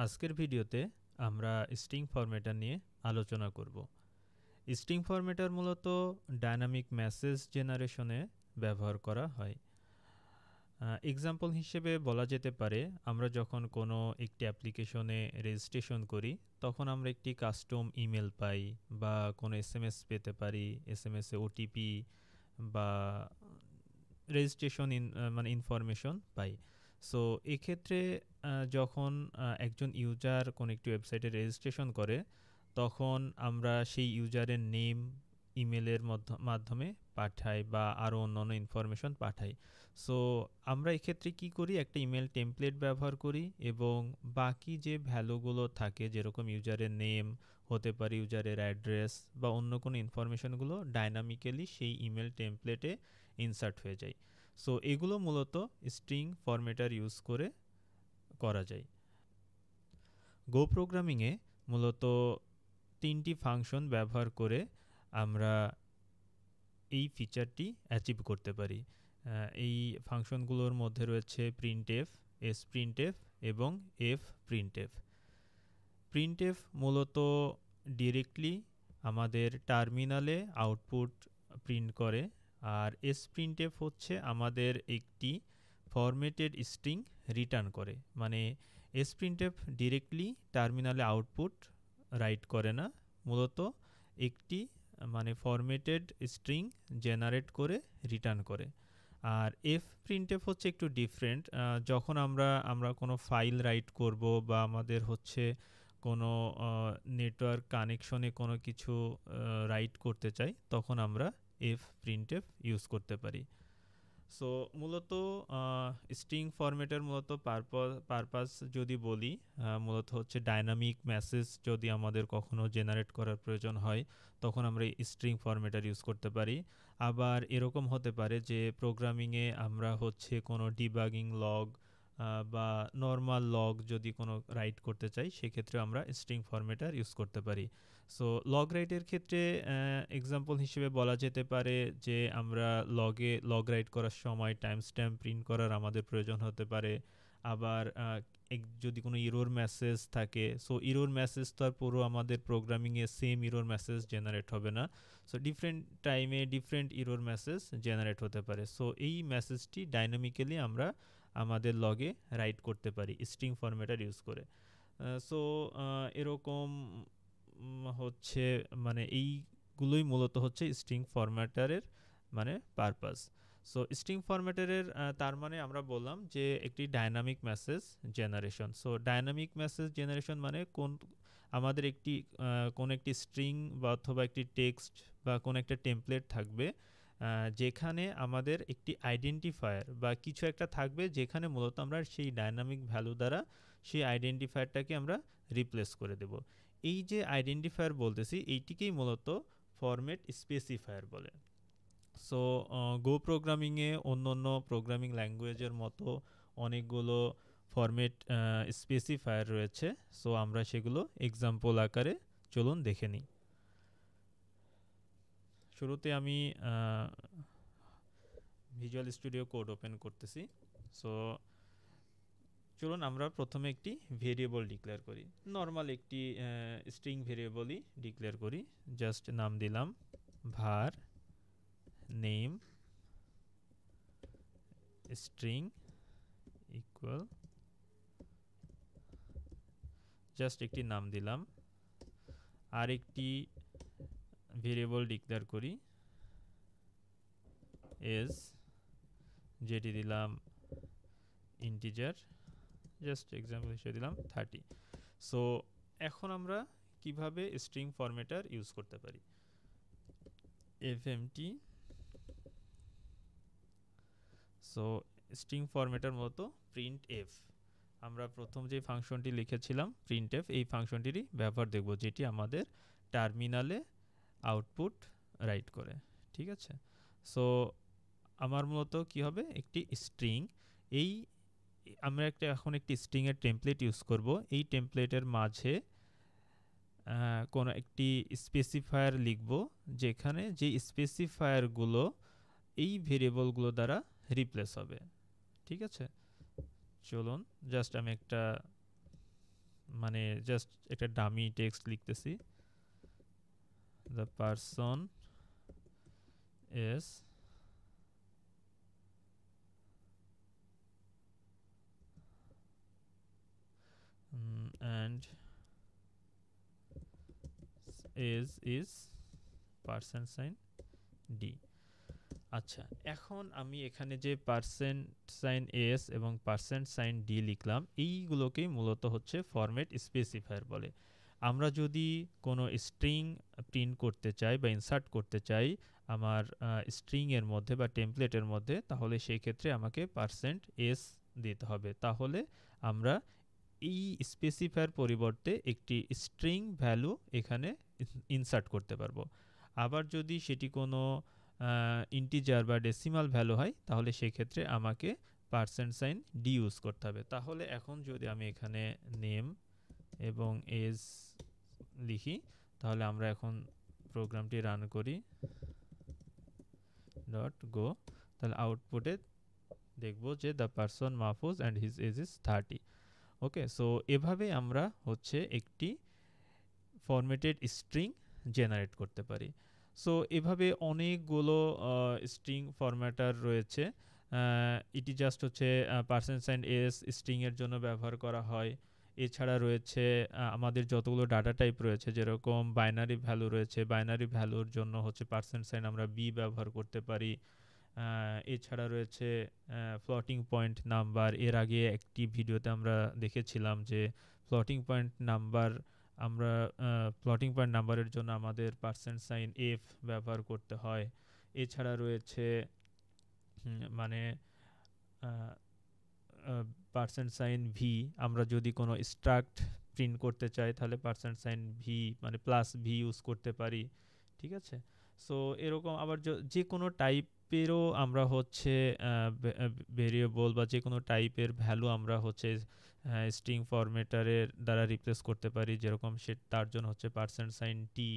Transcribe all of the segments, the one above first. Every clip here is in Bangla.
আজকের ভিডিওতে আমরা স্ট্রিং ফরম্যাটার নিয়ে আলোচনা করব। স্ট্রিং ফরম্যাটার মূলত ডাইনামিক মেসেজ জেনারেশনে ব্যবহার করা হয়। এক্সাম্পল হিসেবে বলা যেতে পারে, আমরা যখন কোনো একটি অ্যাপ্লিকেশনে রেজিস্ট্রেশন করি তখন আমরা একটি কাস্টম ইমেল পাই বা কোনো এসএমএস পেতে পারি, এসএমএসে ওটিপি বা রেজিস্ট্রেশন মানে ইনফরমেশন পাই। সো এক্ষেত্রে যখন একজন ইউজার কোনো একটি ওয়েবসাইটে রেজিস্ট্রেশন করে তখন আমরা সেই ইউজারের নেম ইমেলের মাধ্যমে পাঠাই বা আরও অন্যান্য ইনফরমেশন পাঠাই। সো আমরা এক্ষেত্রে কি করি, একটা ইমেল টেমপ্লেট ব্যবহার করি এবং বাকি যে ভ্যালুগুলো থাকে, যেরকম ইউজারের নেম হতে পারে, ইউজারের অ্যাড্রেস বা অন্য কোনো ইনফরমেশনগুলো ডাইনামিক্যালি সেই ইমেল টেমপ্লেটে ইনসার্ট হয়ে যায়। সো এগুলো মূলত স্ট্রিং ফরম্যাটার ইউজ করে করা যায়। গো প্রোগ্রামিংয়ে মূলত তিনটি ফাংশন ব্যবহার করে আমরা এই ফিচারটি অ্যাচিভ করতে পারি। এই ফাংশনগুলোর মধ্যে রয়েছে প্রিন্টএফ, এসপ্রিন্টএফ এবং এফপ্রিন্টএফ। প্রিন্টএফ মূলত ডিরেক্টলি আমাদের টার্মিনালে আউটপুট প্রিন্ট করে, আর এসপ্রিন্টএফ হচ্ছে আমাদের একটি ফরম্যাটেড স্ট্রিং রিটার্ন করে। মানে এসপ্রিন্টএফ ডিরেক্টলি টার্মিনালে আউটপুট রাইট করে না, মূলত একটি মানে ফরম্যাটেড স্ট্রিং জেনারেট করে রিটার্ন করে। আর এফ প্রিন্টএফ হচ্ছে একটু ডিফারেন্ট। যখন আমরা কোনো ফাইল রাইট করব বা আমাদের হচ্ছে কোনো নেটওয়ার্ক কানেকশনে কোনো কিছু রাইট করতে চাই, তখন আমরা এফ প্রিন্টএফ ইউজ করতে পারি। সো মূলত স্ট্রিং ফরম্যাটের মূলত পারপাস যদি বলি, মূলত হচ্ছে ডাইনামিক মেসেজ যদি আমাদের কখনো জেনারেট করার প্রয়োজন হয় তখন আমরা স্ট্রিং ফরম্যাটার ইউজ করতে পারি। আবার এরকম হতে পারে যে প্রোগ্রামিংয়ে আমরা হচ্ছে কোনো ডিবাগিং লগ বা নর্মাল লগ যদি কোনো রাইট করতে চাই, সেক্ষেত্রে আমরা স্ট্রিং ফরম্যাটার ইউজ করতে পারি। সো লগ রাইটের ক্ষেত্রে এক্সাম্পল হিসেবে বলা যেতে পারে যে আমরা লগ রাইট করার সময় টাইম স্ট্যাম্প প্রিন্ট করার আমাদের প্রয়োজন হতে পারে। আবার যদি কোনো ইরোর মেসেজ থাকে, সো ইরোর মেসেজ তো আর পুরো আমাদের প্রোগ্রামিংয়ে সেম ইরোর মেসেজ জেনারেট হবে না। সো ডিফারেন্ট টাইমে ডিফারেন্ট ইরোর মেসেজ জেনারেট হতে পারে। সো এই মেসেজটি ডাইনামিক্যালি আমরা আমাদের লগে রাইট করতে পারি স্ট্রিং ফরম্যাটার ইউজ করে। সো এরকম হচ্ছে মানে এইগুলোই মূলত হচ্ছে স্ট্রিং ফরম্যাটারের মানে পারপাস। সো স্ট্রিং ফরম্যাটারের তার মানে আমরা বললাম যে একটি dynamic message generation. So dynamic message generation মানে আমাদের একটি কোন একটি স্ট্রিং বা অথবা একটি টেক্সট বা কোন একটা টেমপ্লেট থাকবে, যেখানে আমাদের একটি আইডেন্টিফায়ার বা কিছু একটা থাকবে, যেখানে মূলত আমরা সেই ডাইনামিক ভ্যালু দ্বারা সেই আইডেন্টিফায়ারটাকে আমরা রিপ্লেস করে দেব। এই যে আইডেন্টিফায়ার বলতেছি, এইটিকেই মূলত ফরম্যাট স্পেসিফায়ার বলে। সো গো প্রোগ্রামিংয়ে অন্য অন্য প্রোগ্রামিং ল্যাঙ্গুয়েজের মতো অনেকগুলো ফরম্যাট স্পেসিফায়ার রয়েছে। সো আমরা সেগুলো এক্সাম্পল আকারে চলুন দেখে নিই। শুরুতে আমি ভিজুয়াল স্টুডিও কোড ওপেন করতেছি। সো চলুন আমরা প্রথমে একটি ভেরিয়েবল ডিক্লেয়ার করি, নর্মাল একটি স্ট্রিং ভেরিয়েবলই ডিক্লেয়ার করি। জাস্ট নাম দিলাম var name string equal, just একটি নাম দিলাম। আর একটি ভেরিয়েবল ডিক্লেয়ার করি এজ, যেটি দিলাম ইন্টিজার, জাস্ট এক্সাম্পল হিসেবে দিলাম 30। সো এখন আমরা কিভাবে স্ট্রিং ফরম্যাটার ইউজ করতে পারি, fmt। সো স্ট্রিং ফরম্যাটার মতো প্রিন্ট এফ, আমরা প্রথম যে ফাংশনটি লিখেছিলাম প্রিন্ট এফ, এই ফাংশনটিরই ব্যবহার দেখব, যেটি আমাদের টার্মিনালে আউটপুট রাইট করে। ঠিক আছে, সো আমার মূলত কি হবে, একটি স্ট্রিং, এই আমরা এখন একটি স্ট্রিংয়ের টেমপ্লেট ইউজ করব। এই টেমপ্লেটের মাঝে কোনো একটি স্পেসিফায়ার লিখব, যেখানে যে স্পেসিফায়ারগুলো এই ভেরিয়েবলগুলো দ্বারা রিপ্লেস হবে। ঠিক আছে, চলুন জাস্ট আমি একটা মানে জাস্ট একটা ডামি টেক্সট লিখতেছি the person is and is percent sign D. আচ্ছা, এখন আমি এখানে যে পার্সেন্ট সাইন এস এবং পার্সেন্ট সাইন ডি লিখলাম, এইগুলোকেই মূলত হচ্ছে ফরম্যাট স্পেসিফায়ার বলে। আমরা যদি কোনো স্ট্রিং প্রিন্ট করতে চাই বা ইনসার্ট করতে চাই আমার স্ট্রিংয়ের মধ্যে বা টেমপ্লেটের মধ্যে, তাহলে সেই ক্ষেত্রে আমাকে পার্সেন্ট এস দিতে হবে। তাহলে আমরা এই স্পেসিফায়ার পরিবর্তে একটি স্ট্রিং ভ্যালু এখানে ইনসার্ট করতে পারবো। আবার যদি সেটি কোনো ইন্টিজার বা ডেসিমাল ভ্যালু হয়, তাহলে সেক্ষেত্রে আমাকে পার্সেন্ট সাইন ডি ইউজ করতে হবে। তাহলে এখন যদি আমি এখানে নেম এবং এজ লিখি, তাহলে আমরা এখন প্রোগ্রামটি রান করি ডট গো, তাহলে আউটপুটে দেখব যে the person Mahfuz and his age is 30। Okay, so এভাবে আমরা হচ্ছে একটি ফরম্যাটেড স্ট্রিং জেনারেট করতে পারি। সো এভাবে অনেকগুলো স্ট্রিং ফরম্যাটার রয়েছে। এটি জাস্ট হচ্ছে পার্সেন্ট সাইন এস স্ট্রিংয়ের জন্য ব্যবহার করা হয়। এছাড়া রয়েছে আমাদের যতগুলো ডাটা টাইপ রয়েছে, যেরকম বাইনারি ভ্যালু রয়েছে, বাইনারি ভ্যালুর জন্য হচ্ছে পার্সেন্ট সাইন আমরা বি ব্যবহার করতে পারি। এছাড়া রয়েছে ফ্লোটিং পয়েন্ট নাম্বার। এর আগে একটি ভিডিওতে আমরা দেখেছিলাম যে ফ্লোটিং পয়েন্ট নাম্বার আমরা ফ্লোটিং পয়েন্ট নাম্বারের জন্য আমাদের পার্সেন্ট সাইন এফ ব্যবহার করতে হয়। এছাড়া রয়েছে মানে পার্সেন্ট সাইন ভি, আমরা যদি কোনো স্ট্রাক্ট প্রিন্ট করতে চাই তাহলে পার্সেন্ট সাইন ভি মানে প্লাস ভি ইউজ করতে পারি। ঠিক আছে, সো এরকম আবার যে কোনো টাইপেরও আমরা হচ্ছে ভেরিয়েবল বা যে কোনো টাইপের ভ্যালু আমরা হচ্ছে স্ট্রিং ফরম্যাটারের দ্বারা রিপ্লেস করতে পারি, যেরকম তার জন্য হচ্ছে পার্সেন্ট সাইন টি।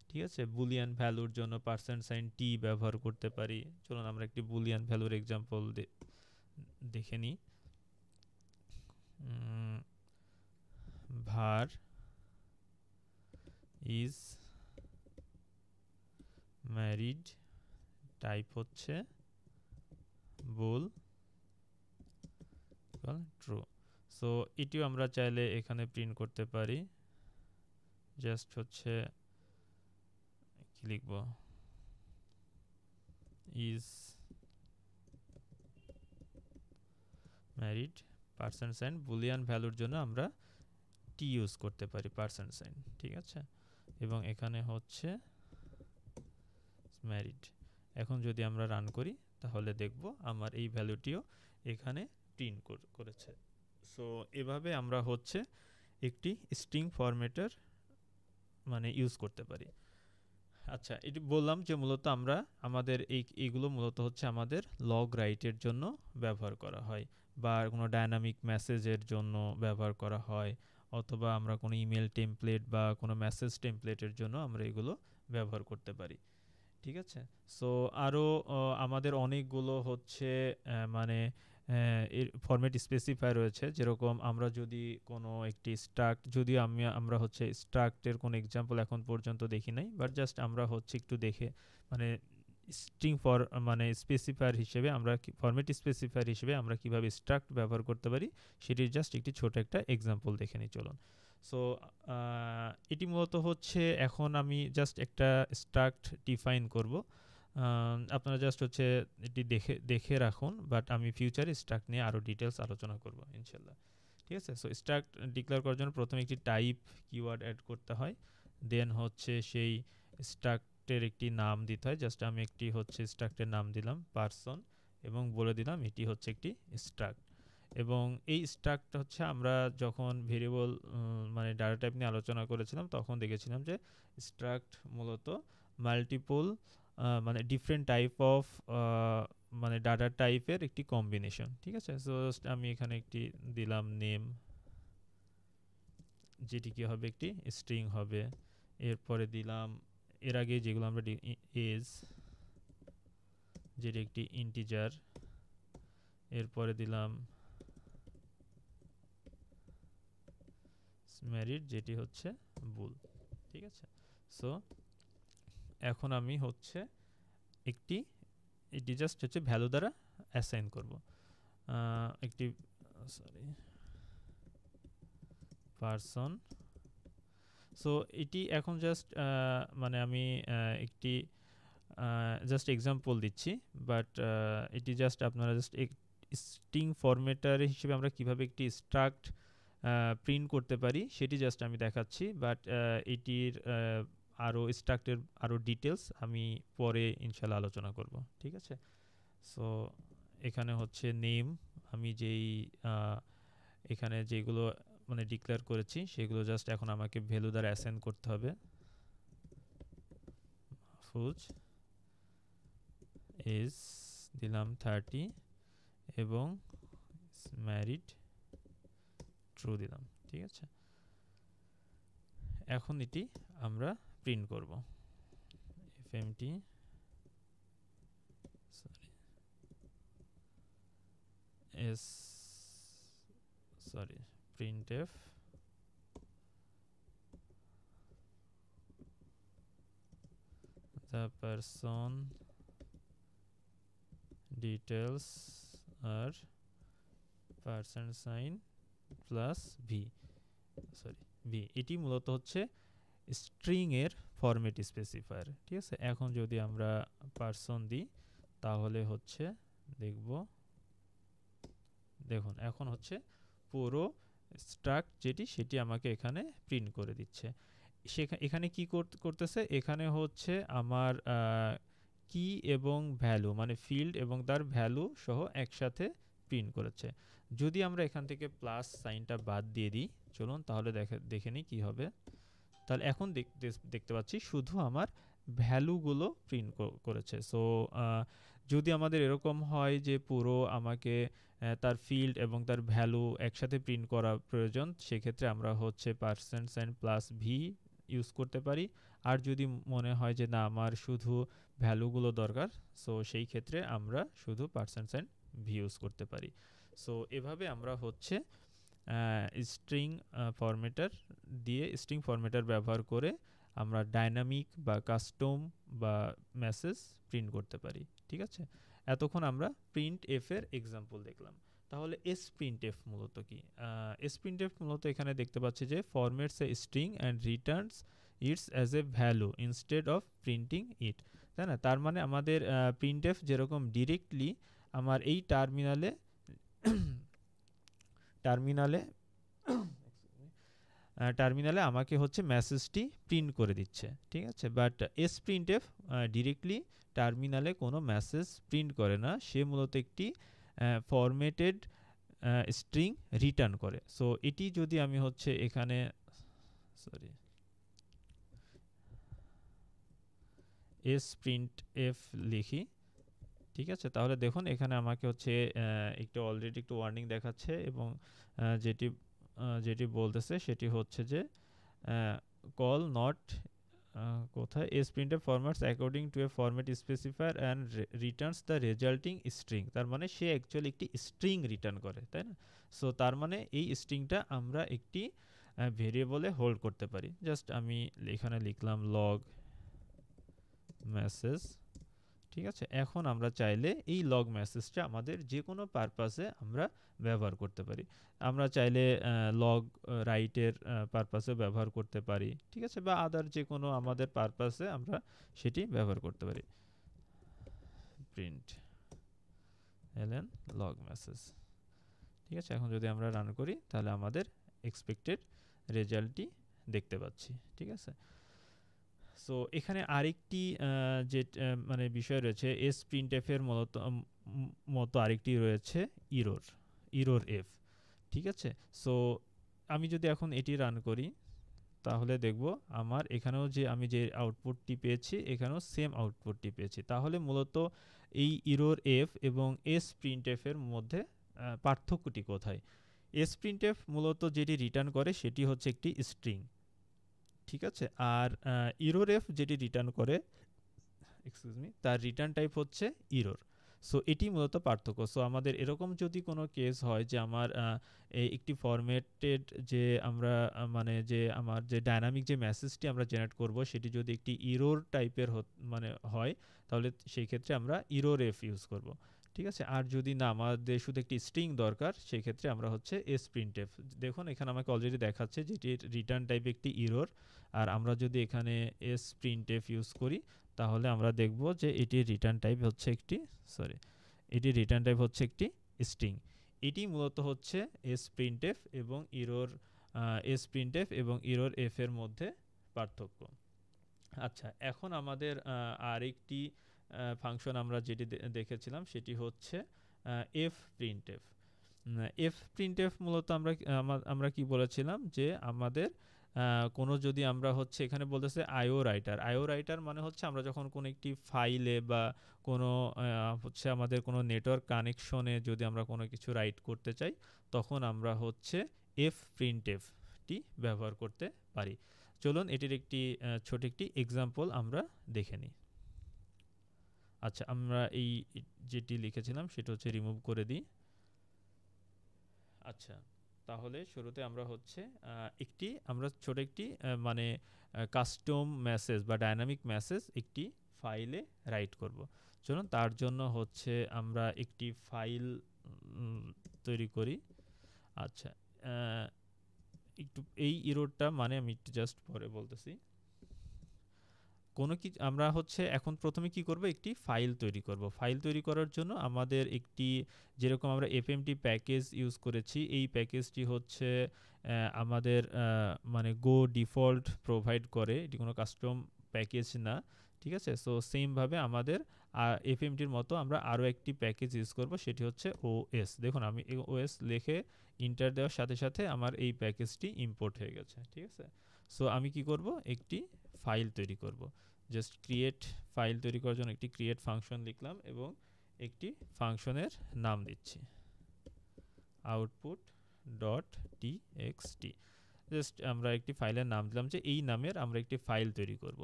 ঠিক আছে, বুলিয়ান ভ্যালুর জন্য পার্সেন্ট সাইন টি ব্যবহার করতে পারি। চলুন আমরা একটি বুলিয়ান ভ্যালুর এক্সাম্পল দেখে নিই। var is married, টাইপ হচ্ছে বুল, ট্রু। সো এটিও আমরা চাইলে এখানে প্রিন্ট করতে পারি। জাস্ট হচ্ছে কি লিখব, is married percent sign, boolean ভ্যালুর জন্য আমরা টি ইউজ করতে পারি পার্সেন্ট সাইন। ঠিক আছে, এবং এখানে হচ্ছে ম্যারিড। এখন যদি আমরা রান করি তাহলে দেখব আমার এই ভ্যালুটিও এখানে প্রিন্ট করেছে। সো এভাবে আমরা হচ্ছে একটি স্ট্রিং ফরম্যাটার মানে ইউজ করতে পারি। আচ্ছা, এটি বললাম যে মূলত আমরা আমাদের এইগুলো মূলত হচ্ছে আমাদের লগ রাইটের জন্য ব্যবহার করা হয়, বা কোনো ডায়নামিক মেসেজের জন্য ব্যবহার করা হয়, অথবা আমরা কোনো ইমেল টেমপ্লেট বা কোনো মেসেজ টেমপ্লেটের জন্য আমরা এগুলো ব্যবহার করতে পারি। ঠিক আছে, সো আরও আমাদের অনেকগুলো হচ্ছে মানে এর ফরম্যাট স্পেসিফায়ার রয়েছে। যেরকম আমরা যদি কোনো একটি স্ট্রাক্ট, যদিও আমরা হচ্ছে স্ট্রাক্টের কোনো এক্সাম্পল এখন পর্যন্ত দেখি নাই, বাট জাস্ট আমরা হচ্ছে একটু দেখে মানে স্ট্রিং মানে স্পেসিফায়ার হিসেবে আমরা ফরম্যাট স্পেসিফায়ার হিসেবে আমরা কিভাবে স্ট্রাক্ট ব্যবহার করতে পারি সেটির জাস্ট একটি ছোট একটা এক্সাম্পল দেখে নিই চলুন। সো এটি মূলত হচ্ছে এখন আমি জাস্ট একটা স্ট্রাক্ট ডিফাইন করব। আপনারা জাস্ট হচ্ছে এটি দেখে রাখুন, বাট আমি ফিউচারে স্ট্রাক্ট নিয়ে আরও ডিটেলস আলোচনা করব ইনশাল্লাহ। ঠিক আছে, সো স্ট্রাক্ট ডিক্লেয়ার করার জন্য প্রথমে একটি টাইপ কিওয়ার্ড অ্যাড করতে হয়, দেন হচ্ছে সেই স্ট্রাক্টের একটি নাম দিতে হয়। জাস্ট আমি একটি হচ্ছে স্ট্রাক্টের নাম দিলাম পারসন, এবং বলে দিলাম এটি হচ্ছে একটি স্ট্রাক্ট। এবং এই স্ট্রাক্ট হচ্ছে আমরা যখন ভেরিয়েবল মানে ডাটা টাইপ নিয়ে আলোচনা করেছিলাম তখন দেখেছিলাম যে স্ট্রাক্ট মূলত মাল্টিপল মানে ডিফারেন্ট টাইপ অফ মানে ডাটা টাইপের একটি কম্বিনেশন। ঠিক আছে, সো আমি এখানে একটি দিলাম নেম, যেটি কি হবে একটি স্ট্রিং হবে। এরপরে দিলাম এর আগে যেগুলো আমরা এজ, যেটি একটি ইন্টিজার। এরপরে দিলাম ম্যারিড যেটি হচ্ছে বুল। ঠিক আছে, সো এখন আমি হচ্ছে এটি জাস্ট হচ্ছে ভ্যালু দ্বারা অ্যাসাইন করব একটি পারসন। সো এটি এখন জাস্ট মানে আমি একটি জাস্ট এক্সাম্পল দিচ্ছি, বাট এটি জাস্ট আপনারা জাস্ট স্ট্রিং ফরম্যাটার হিসেবে আমরা কিভাবে একটি স্ট্রাক্ট প্রিন্ট করতে পারি সেটি জাস্ট আমি দেখাচ্ছি, বাট এটির আরও স্ট্রাক্টের আরও ডিটেলস আমি পরে ইনশাল্লাহ আলোচনা করব। ঠিক আছে, সো এখানে হচ্ছে নেম, আমি যেই এখানে যেগুলো মানে ডিক্লেয়ার করেছি সেগুলো জাস্ট এখন আমাকে ভ্যালু দ্বারা অ্যাসাইন করতে হবে। ফুজ এজ দিলাম 30 এবং ম্যারিড ট্রু দিলাম। ঠিক আছে, এখন এটি আমরা প্রিন্ট করব। এফএমটি printf the person details are %sign plus v। এটি মূলত হচ্ছে স্ট্রিং এর ফরম্যাট স্পেসিফায়ার। ঠিক আছে, এখন যদি আমরা পারসন দিই তাহলে হচ্ছে দেখুন এখন হচ্ছে পুরো স্ট্রাক্ট সেটি আমাকে এখানে প্রিন্ট করে দিচ্ছে। এখানে কি করতেছে, এখানে হচ্ছে আমার কি এবং ভ্যালু মানে ফিল্ড এবং তার ভ্যালু সহ একসাথে প্রিন্ট করেছে। যদি আমরা এখান থেকে প্লাস সাইনটা বাদ দিয়ে দিই, চলুন তাহলে দেখে নিই কী হবে। তাহলে এখন দেখতে পাচ্ছি শুধু আমার ভ্যালুগুলো প্রিন্ট করেছে। সো যদি আমাদের এরকম হয় যে পুরো আমাকে তার ফিল্ড এবং তার ভ্যালু একসাথে প্রিন্ট করা প্রয়োজন, সেক্ষেত্রে আমরা হচ্ছে %সাইন প্লাস ভি ইউজ করতে পারি। আর যদি মনে হয় যে না আমার শুধু ভ্যালুগুলো দরকার, সো সেই ক্ষেত্রে আমরা শুধু %সাইন ভি ইউজ করতে পারি। সো এভাবে আমরা হচ্ছে স্ট্রিং ফরম্যাটার ব্যবহার করে আমরা ডাইনামিক বা কাস্টম বা মেসেজ প্রিন্ট করতে পারি। ঠিক আছে, এতক্ষণ আমরা প্রিন্ট এফ এর এক্সাম্পল দেখলাম। তাহলে sprintf মূলত কি? sprintf মূলত এখানে দেখতে পাচ্ছি যে formats a string and returns its as a value instead of printing it. তাই না? তার মানে আমাদের প্রিন্টএফ যেরকম ডিরেক্টলি আমার এই টার্মিনালে আমাকে হচ্ছে মেসেজটি প্রিন্ট করে দিচ্ছে। ঠিক আছে, বাট sprintf ডিরেক্টলি টার্মিনালে কোনো মেসেজ প্রিন্ট করে না, সে মূলত একটি ফরম্যাটেড স্ট্রিং রিটার্ন করে। সো এটি যদি আমি হচ্ছে এখানে sprintf লিখি, ঠিক আছে, তাহলে দেখুন এখানে আমাকে হচ্ছে অলরেডি একটু ওয়ার্নিং দেখাচ্ছে এবং যেটি বলতেছে সেটি হচ্ছে যে কল নট কোথায় sprintf formats according to A format specifier and Returns the resulting string. তার মানে সে অ্যাকচুয়ালি একটি স্ট্রিং রিটার্ন করে, তাই না? সো তার মানে এই স্ট্রিংটা আমরা একটি ভেরিয়েবলে হোল্ড করতে পারি। জাস্ট আমি এখানে লিখলাম লগ মেসেজ। ঠিক আছে, এখন আমরা চাইলে এই লগ মেসেজটা আমাদের যে কোনো পারপাসে আমরা ব্যবহার করতে পারি। আমরা চাইলে লগ রাইটের পারপাসে ব্যবহার করতে পারি, ঠিক আছে, বা আদার যে কোনো আমাদের পারপাসে আমরা সেটি ব্যবহার করতে পারি। Print LN log message. ঠিক আছে, এখন যদি আমরা রান করি তাহলে আমাদের এক্সপেক্টেড রেজাল্টটি দেখতে পাচ্ছি। ঠিক আছে, সো এখানে আরেকটি যে মানে বিষয় রয়েছে sprintf এর মতো আরেকটি রয়েছে ইরর এফ। ঠিক আছে, সো আমি যদি এখন এটি রান করি তাহলে দেখব আমার এখানেও যে আমি যে আউটপুটটি পেয়েছি এখানেও সেম আউটপুটটি পেয়েছি। তাহলে মূলত এই ইরর এফ এবং sprintf এর মধ্যে পার্থক্যটি কোথায়? sprintf মূলত যেটি রিটার্ন করে সেটি হচ্ছে একটি স্ট্রিং। ঠিক আছে, আর ইরর এফ যেটি রিটার্ন করে তার রিটার্ন টাইপ হচ্ছে ইরর। সো এটি মূলত পার্থক্য। সো আমাদের এরকম যদি কোনো কেস হয় যে আমার একটি ফরম্যাটেড যে আমরা মানে যে আমার যে ডায়নামিক যে মেসেজটি আমরা জেনারেট করব সেটি যদি একটি ইরর টাইপের মানে হয়, তাহলে সেই ক্ষেত্রে আমরা ইরর এফ ইউজ করব। ঠিক আছে, আর যদি না আমাদের শুধু একটি স্ট্রিং দরকার সেই ক্ষেত্রে আমরা হচ্ছে এস প্রিন্টএফ। দেখুন এখানে আমাকে অলরেডি দেখাচ্ছে যেটির রিটার্ন টাইপ একটি ইরর, আর আমরা যদি এখানে এস প্রিন্টএফ ইউজ করি তাহলে আমরা দেখব যে এটির রিটার্ন টাইপ হচ্ছে একটি এটির রিটার্ন টাইপ হচ্ছে একটি স্ট্রিং। এটি মূলত হচ্ছে এস প্রিন্টএফ এবং ইরর এফ এর মধ্যে পার্থক্য। আচ্ছা, এখন আমাদের আরেকটি ফাংশন আমরা যেটি দেখেছিলাম সেটি হচ্ছে এফ প্রিন্টএফ। এফ প্রিন্টএফ মূলত আমরা কি বলেছিলাম যে আমাদের কোনো যদি আমরা হচ্ছে এখানে বলতেছে আইও রাইটার মানে হচ্ছে আমরা যখন কোনো একটি ফাইলে বা কোনো হচ্ছে আমাদের কোনো নেটওয়ার্ক কানেকশনে যদি আমরা কোনো কিছু রাইট করতে চাই তখন আমরা হচ্ছে এফ প্রিন্টএফটি ব্যবহার করতে পারি। চলুন এটির একটি ছোট একটি এক্সাম্পল আমরা দেখে নিই। আচ্ছা, আমরা এই যেটি লিখেছিলাম সেটা হচ্ছে রিমুভ করে দিই। আচ্ছা, তাহলে শুরুতে আমরা হচ্ছে আমরা ছোট একটি মানে কাস্টম মেসেজ বা ডায়নামিক মেসেজ একটি ফাইলে রাইট করব। চলুন তার জন্য হচ্ছে আমরা একটি ফাইল তৈরি করি। আচ্ছা, একটু এই ইরোরটা মানে আমি একটু জাস্ট পরে বলতেছি। কোনো কিছু আমরা হচ্ছে এখন প্রথমে কি করব, একটি ফাইল তৈরি করব। ফাইল তৈরি করার জন্য আমাদের একটি যেরকম আমরা এফএমটি প্যাকেজ ইউজ করেছি এই প্যাকেজটি হচ্ছে আমাদের মানে গো ডিফল্ট প্রোভাইড করে, এটি কোনো কাস্টম প্যাকেজ না। ঠিক আছে, সো সেমভাবে আমাদের এফএমটির মতো আমরা আরও একটি প্যাকেজ ইউজ করব, সেটি হচ্ছে ওএস। দেখুন আমি ওএস লিখে ইন্টার দেওয়ার সাথে সাথে আমার এই প্যাকেজটি ইম্পোর্ট হয়ে গেছে। ঠিক আছে, সো আমি কি করব, একটি ফাইল তৈরি করব। জাস্ট ক্রিয়েট ফাইল তৈরি করার জন্য একটি ক্রিয়েট ফাংশন লিখলাম এবং একটি ফাংশনের নাম দিচ্ছি আউটপুট ডট টিএক্সটি। জাস্ট আমরা একটি ফাইলের নাম দিলাম যে এই নামের আমরা একটি ফাইল তৈরি করব।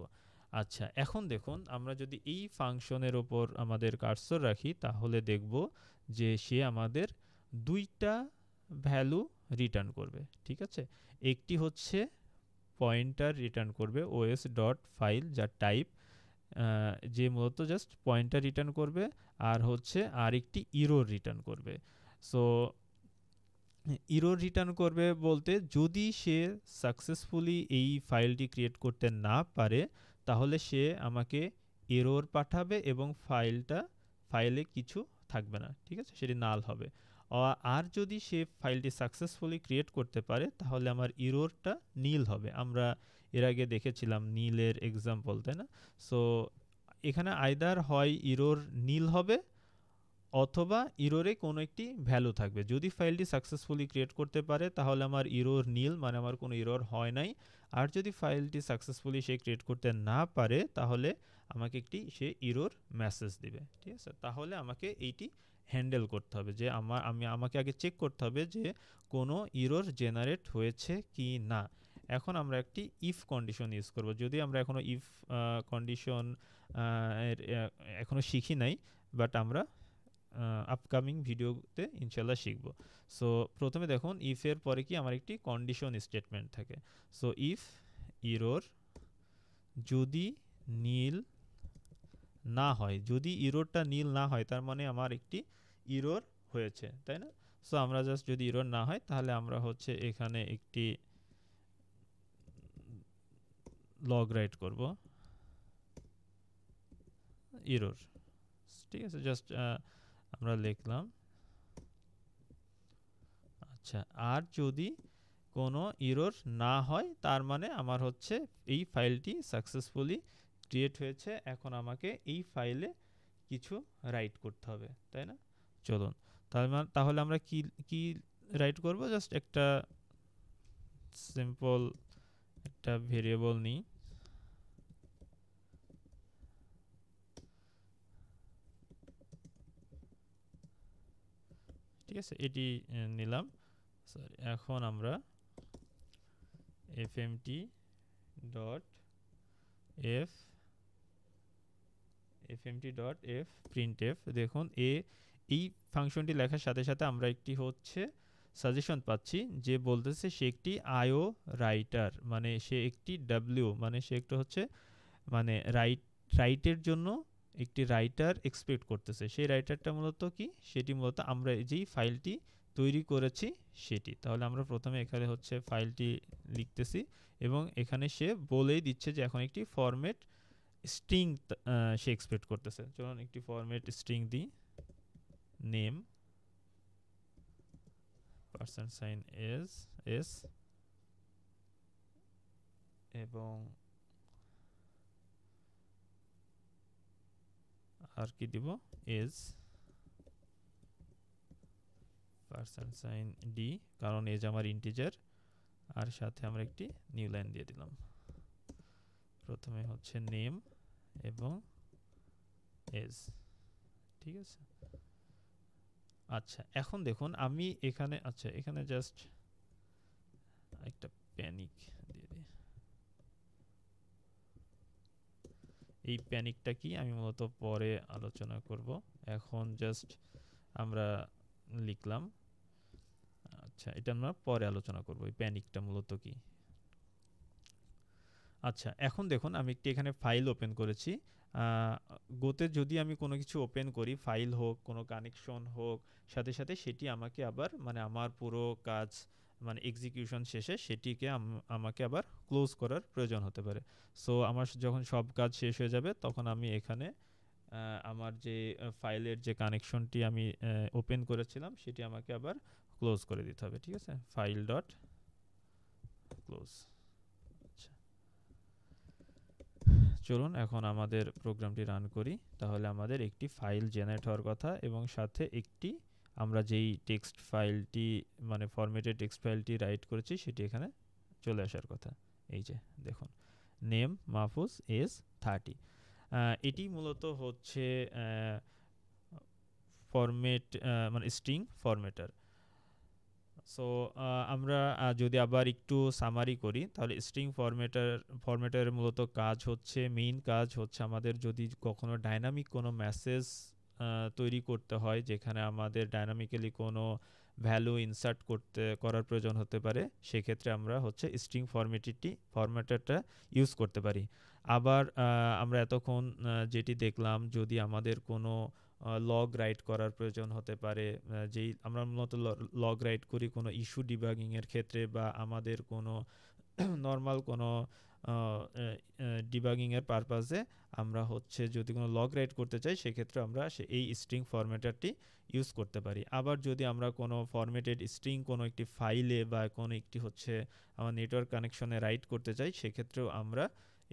আচ্ছা, এখন দেখুন আমরা যদি এই ফাংশনের ওপর আমাদের কার্সর রাখি তাহলে দেখব যে সে আমাদের দুইটা ভ্যালু রিটার্ন করবে। ঠিক আছে, একটি হচ্ছে পয়েন্টার রিটার্ন করবে ওএস ডট ফাইল যার টাইপ, যে মূলত জাস্ট পয়েন্টার রিটার্ন করবে, আর হচ্ছে আরেকটি ইরর রিটার্ন করবে। সো ইরর রিটার্ন করবে বলতে যদি সে সাকসেসফুলি এই ফাইলটি ক্রিয়েট করতে না পারে তাহলে সে আমাকে এরর পাঠাবে এবং ফাইলে কিছু থাকবে না। ঠিক আছে, সেটি নাল হবে। আর যদি সে ফাইলটি সাকসেসফুলি ক্রিয়েট করতে পারে তাহলে আমার ইররটা নীল হবে। আমরা এর আগে দেখেছিলাম নীলের এক্সাম্পল, তাই না? সো এখানে আইদার হয় ইরর নীল হবে অথবা ইররে কোনো একটি ভ্যালু থাকবে। যদি ফাইলটি সাকসেসফুলি ক্রিয়েট করতে পারে তাহলে আমার ইরর নীল, মানে আমার কোনো ইরর হয় নাই। আর যদি ফাইলটি সাকসেসফুলি সে ক্রিয়েট করতে না পারে তাহলে আমাকে সে ইরর মেসেজ দিবে। ঠিক আছে, তাহলে আমাকে এইটি হ্যান্ডেল করতে হবে যে আমাকে আগে চেক করতে হবে যে কোনো ইরর জেনারেট হয়েছে কি না। এখন আমরা একটি ইফ কন্ডিশন ইউজ করব। যদি আমরা এখনো ইফ কন্ডিশন এখনো শিখি নাই, বাট আমরা আপকামিং ভিডিওতে ইনশাল্লাহ শিখব। সো প্রথমে দেখুন ইফ এর পরে কি আমার একটি কন্ডিশন স্টেটমেন্ট থাকে। সো ইফ ইরর যদি নীল না হয়, যদি ইররটা নীল না হয় তার মানে আমার একটি ইরর হয়েছে, তাই না? সো আমরা জাস্ট যদি ইরর না হয় তাহলে আমরা হচ্ছে এখানে একটি লগ রাইট করব ইরর। ঠিক আছে, জাস্ট আমরা লিখলাম। আচ্ছা, আর যদি কোনো ইরর না হয় তার মানে আমার হচ্ছে এই ফাইলটি সাকসেসফুলি ক্রিয়েট হয়েছে, এখন আমাকে এই ফাইলে কিছু রাইট করতে হবে, তাই না? চলুন তাহলে আমরা কি রাইট করব, জাস্ট একটা সিম্পল একটা ভেরিয়েবল নিই। ঠিক আছে, এটি নিলাম। সরি, এখন আমরা fmt dot F fmt.f printf দেখুন এই ফাংশনটি লেখার সাথে সাথে আমরা একটি হচ্ছে সাজেশন পাচ্ছি যে বলতেছে সে একটি আইও রাইটার, মানে সে একটি ডাব্লিউ মানে সে একটা হচ্ছে মানে রাইটের জন্য একটি রাইটার এক্সপেক্ট করতেছে। সেই রাইটারটা মূলত কি, সেটি মূলত আমরা যেই ফাইলটি তৈরি করেছি সেটি। তাহলে আমরা প্রথমে এখানে হচ্ছে ফাইলটি লিখতেছি এবং এখানে সে বলেই দিচ্ছে যে এখন একটি ফরম্যাট স্ট্রিং সে এক্সপেক্ট করতেছে। চলুন একটি ফরম্যাট স্ট্রিং দিই, নেম %s এবং আর কি দিব, এজ $d, কারণ এজ আমার ইন্টিজার, আর সাথে আমরা একটি নিউ লাইন দিয়ে দিলাম। প্রথমে হচ্ছে নেম এবং এজ, ঠিক আছে। আচ্ছা এখন দেখুন আমি এখানে এখানে জাস্ট একটা প্যানিক দিয়ে দিই। এই প্যানিকটা কি আমি মূলত পরে আলোচনা করব, এখন জাস্ট আমরা লিখলাম। আচ্ছা এটা আমরা পরে আলোচনা করব এই প্যানিকটা মূলত কি। আচ্ছা এখন দেখুন আমি একটি এখানে ফাইল ওপেন করেছি। গোতে যদি আমি কোনো কিছু ওপেন করি, ফাইল হোক কোনো কানেকশন হোক, সাথে সাথে সেটি আমাকে আবার মানে আমার পুরো কাজ মানে এক্সিকিউশন শেষে সেটিকে আমাকে আবার ক্লোজ করার প্রয়োজন হতে পারে। সো আমার যখন সব কাজ শেষ হয়ে যাবে তখন আমি এখানে আমার যে ফাইলের যে কানেকশনটি আমি ওপেন করেছিলাম সেটি আমাকে আবার ক্লোজ করে দিতে হবে, ঠিক আছে। File dot close. চলুন এখন আমাদের প্রোগ্রামটি রান করি। তাহলে আমাদের একটি ফাইল জেনারেট হওয়ার কথা এবং সাথে একটি আমরা যেই টেক্সট ফাইলটি মানে ফরম্যাটেড টেক্সট ফাইলটি রাইট করেছি সেটি এখানে চলে আসার কথা। এই যে দেখুন নেম মাহফুজ এজ 30। এটি মূলত হচ্ছে ফরম্যাট মানে স্ট্রিং ফরম্যাটার। সো আমরা যদি আবার একটু সামারি করি তাহলে স্ট্রিং ফরম্যাটারের মূলত কাজ হচ্ছে, মেইন কাজ হচ্ছে আমাদের যদি কখনো ডাইনামিক কোনো মেসেজ তৈরি করতে হয় যেখানে আমাদের ডাইনামিক্যালি কোনো ভ্যালু ইনসার্ট করার প্রয়োজন হতে পারে, সেক্ষেত্রে আমরা হচ্ছে স্ট্রিং ফরম্যাটারটা ইউজ করতে পারি। আবার আমরা এতক্ষণ যেটি দেখলাম, যদি আমাদের কোনো লগ রাইট করার প্রয়োজন হতে পারে, যেই আমরা মূলত লগ রাইট করি কোনো ইস্যু ডিবাগিংয়ের ক্ষেত্রে বা আমাদের কোনো নর্মাল কোনো ডিবাগিংয়ের পারপাসে আমরা হচ্ছে যদি কোনো লগ রাইট করতে চাই সেক্ষেত্রে আমরা এই স্ট্রিং ফরম্যাটারটি ইউজ করতে পারি। আবার যদি আমরা কোনো ফরম্যাটেড স্ট্রিং কোনো একটি ফাইলে বা কোনো একটি হচ্ছে আমার নেটওয়ার্ক কানেকশনে রাইট করতে চাই সেক্ষেত্রেও আমরা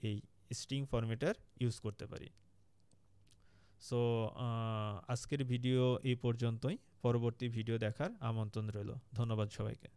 এই স্ট্রিং ফরম্যাটার ইউজ করতে পারি। সো আজকের ভিডিও এই পর্যন্তই। পরবর্তী ভিডিও দেখার আমন্ত্রণ রইল। ধন্যবাদ সবাইকে।